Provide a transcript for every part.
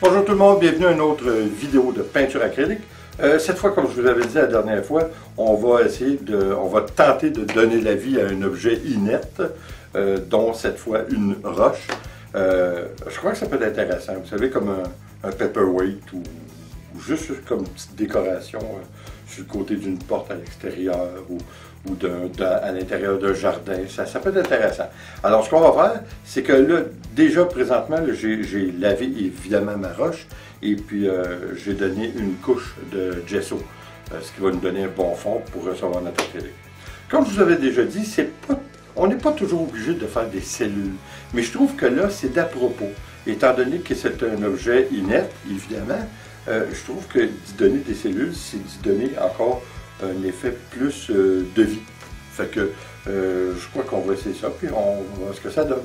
Bonjour tout le monde, bienvenue à une autre vidéo de peinture acrylique. Cette fois, comme je vous avais dit la dernière fois, on va tenter de donner la vie à un objet inerte, dont cette fois une roche. Je crois que ça peut être intéressant, vous savez, comme un paperweight ou juste comme une petite décoration sur le côté d'une porte à l'extérieur ou à l'intérieur d'un jardin. Ça peut être intéressant. Alors, ce qu'on va faire, c'est que là, déjà présentement, j'ai lavé évidemment ma roche et puis j'ai donné une couche de gesso, ce qui va nous donner un bon fond pour recevoir notre acrylique. Comme je vous avais déjà dit, on n'est pas toujours obligé de faire des cellules, mais je trouve que là, c'est d'à propos. Étant donné que c'est un objet inerte, évidemment, je trouve que d'y donner des cellules, c'est d'y donner encore un effet plus de vie. Fait que je crois qu'on va essayer ça, puis on va voir ce que ça donne.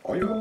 On y va!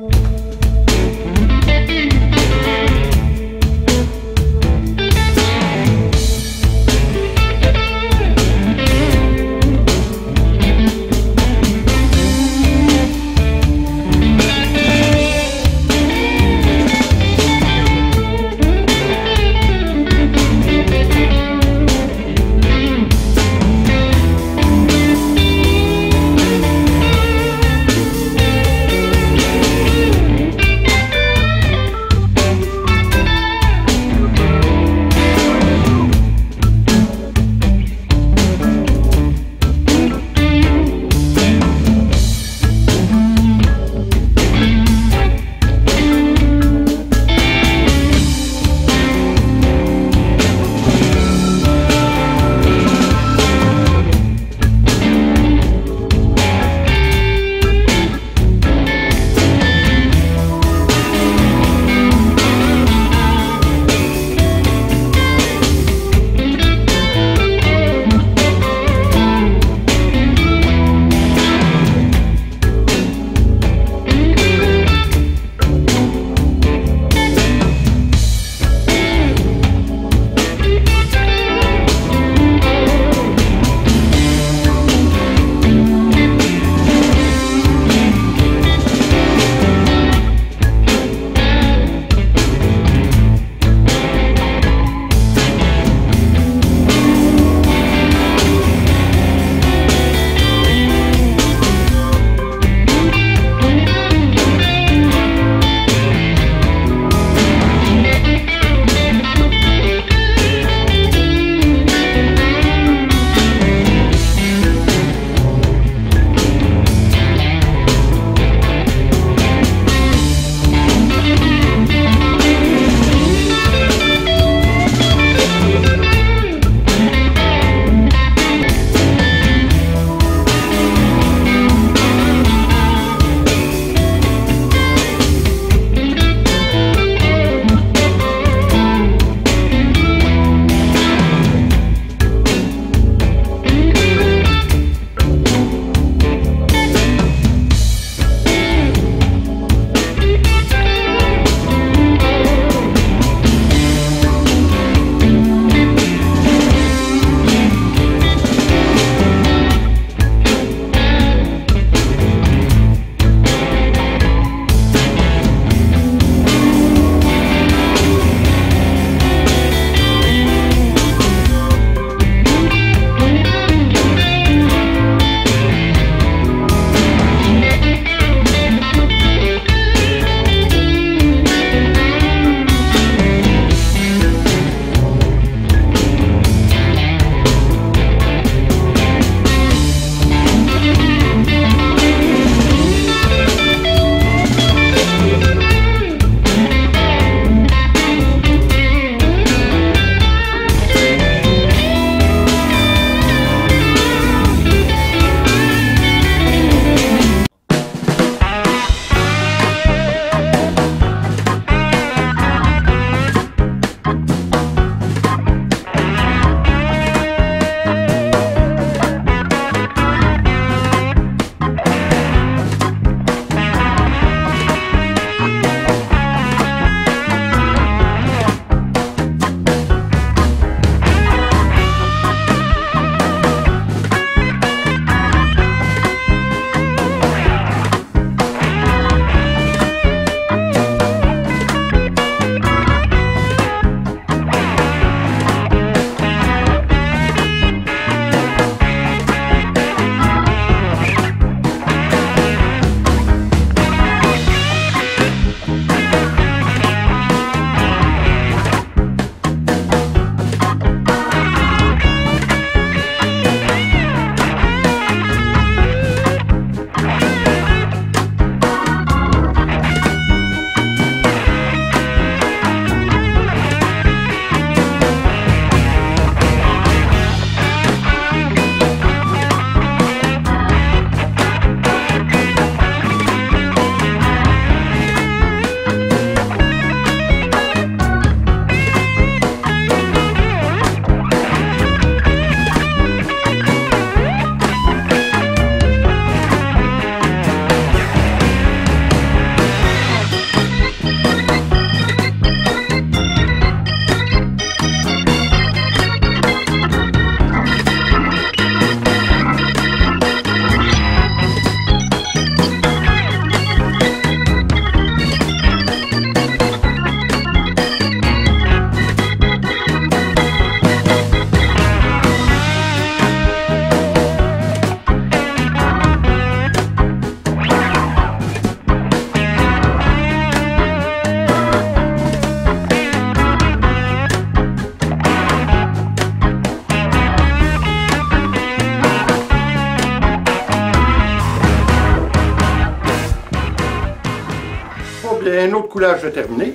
J'ai un autre coulage de terminé.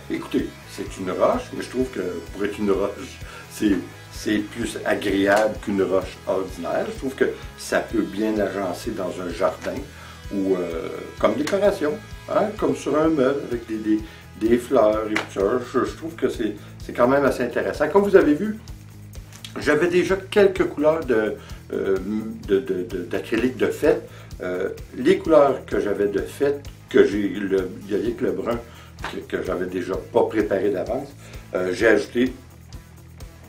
Écoutez, c'est une roche, mais je trouve que pour être une roche, c'est plus agréable qu'une roche ordinaire. Je trouve que ça peut bien agencer dans un jardin ou comme décoration, hein, comme sur un meuble avec des fleurs et tout ça. Je trouve que c'est quand même assez intéressant. Comme vous avez vu, j'avais déjà quelques couleurs d'acrylique de fête. Les couleurs que j'avais de fête, il y a que le brun que j'avais déjà pas préparé d'avance, j'ai ajouté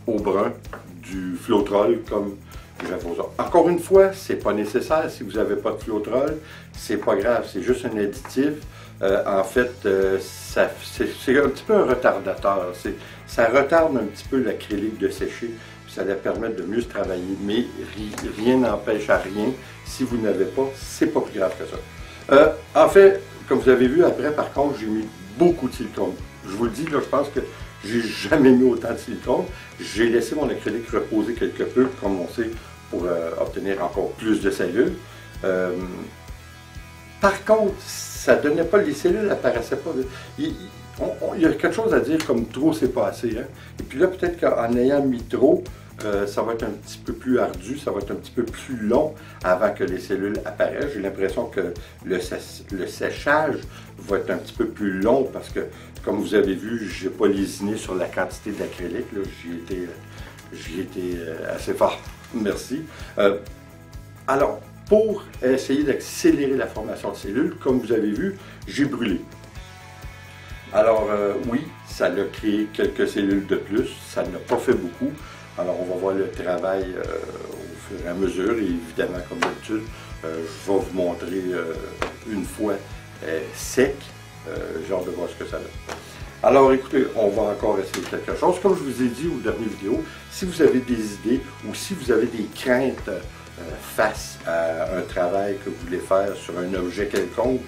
au brun du Floetrol comme j'avais aux autres. Encore une fois, c'est pas nécessaire. Si vous n'avez pas de Floetrol, c'est pas grave, c'est juste un additif. En fait, c'est un petit peu un retardateur. Ça retarde un petit peu l'acrylique de sécher, puis ça va permettre de mieux se travailler. Mais rien n'empêche à rien. Si vous n'avez pas, c'est pas plus grave que ça. En fait, comme vous avez vu après, par contre, j'ai mis beaucoup de silicone. Je vous le dis, là, je pense que j'ai jamais mis autant de silicone. J'ai laissé mon acrylique reposer quelque peu, comme on sait, pour obtenir encore plus de cellules. Par contre, ça donnait pas, les cellules n'apparaissaient pas. Il y a quelque chose à dire comme trop, c'est pas assez. Hein? Et puis là, peut-être qu'en ayant mis trop, ça va être un petit peu plus ardu, ça va être un petit peu plus long avant que les cellules apparaissent. J'ai l'impression que le séchage va être un petit peu plus long parce que, comme vous avez vu, je n'ai pas lésiné sur la quantité d'acrylique. J'y étais assez fort. Merci. Alors, pour essayer d'accélérer la formation de cellules, comme vous avez vu, j'ai brûlé. Alors, oui, ça a créé quelques cellules de plus, ça n'a pas fait beaucoup. Alors, on va voir le travail au fur et à mesure. Et évidemment, comme d'habitude, je vais vous montrer une fois sec. J'ai hâte de voir ce que ça donne. Alors, écoutez, on va encore essayer quelque chose. Comme je vous ai dit aux dernières vidéos, si vous avez des idées ou si vous avez des craintes face à un travail que vous voulez faire sur un objet quelconque,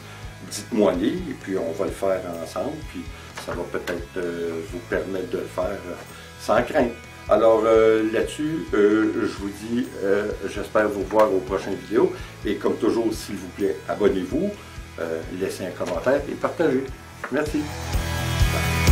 dites-moi-les et puis on va le faire ensemble. Puis ça va peut-être vous permettre de le faire sans crainte. Alors là-dessus, je vous dis, j'espère vous voir aux prochaines vidéos. Et comme toujours, s'il vous plaît, abonnez-vous, laissez un commentaire et partagez. Merci. Bye.